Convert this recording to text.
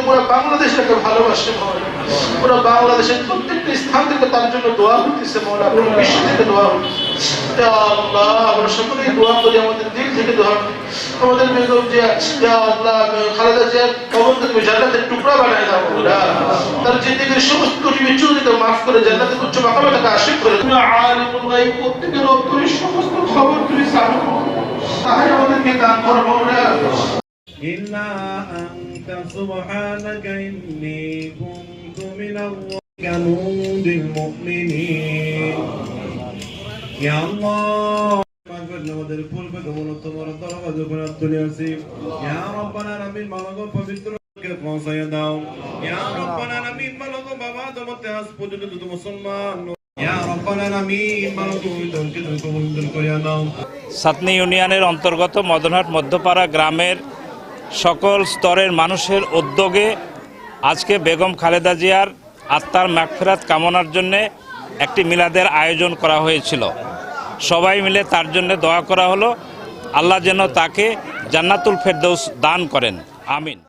পুরো বাংলাদেশটাকে ভালোবাসে মৌলা, পুরো বাংলাদেশের প্রত্যেকটা স্থান থেকে তার জন্য দোয়া হইতেছে মৌলা, পুরো বিশ্ব থেকে দোয়া হইতেছে। ইয়া আল্লাহ, আমরা সকলেই দোয়া করি, আমাদের দিল থেকে দোয়া করি, আমাদের বেগম জিয়া, ইয়া আল্লাহ, খালেদা জিয়ার কবরকে তুমি জান্নাতের টুকরা বানায় দাও মৌলা, তার জিন্দেগীর সমস্ত ত্রুটি বিচ্যুতিকে মাফ করে জান্নাতের উচ্চ মাকামে তাকে আশীর্বাদ করে। তুমি আলিমুল গায়ব, প্রত্যেকের অন্তরের সমস্ত খবর তুমি জানো, তাই আমাদেরকে দান করো মৌলা। إلا أنت سبحانك إني كنت من الظالمين المؤمنين يا الله আমাদের পূর্বে তোমার দরবাজ করে তুলে আসি ইয়া রব্বানা আমিন মালগো পবিত্রকে পৌঁছায় দাও ইয়া রব্বানা আমিন মালগো বাবা তোমাতে আজ পর্যন্ত মুসলমান ইয়া রব্বানা আমিন মালগো তোকে কবুল করে নাও। সাতনী ইউনিয়নের অন্তর্গত মদনহাট মধ্যপাড়া গ্রামের সকল স্তরের মানুষের উদ্যোগে আজকে বেগম খালেদা জিয়ার আত্মার মাগফিরাত কামনার জন্যে একটি মিলাদের আয়োজন করা হয়েছিল। সবাই মিলে তার জন্য দোয়া করা হলো, আল্লাহ যেন তাকে জান্নাতুল ফেরদৌস দান করেন, আমিন।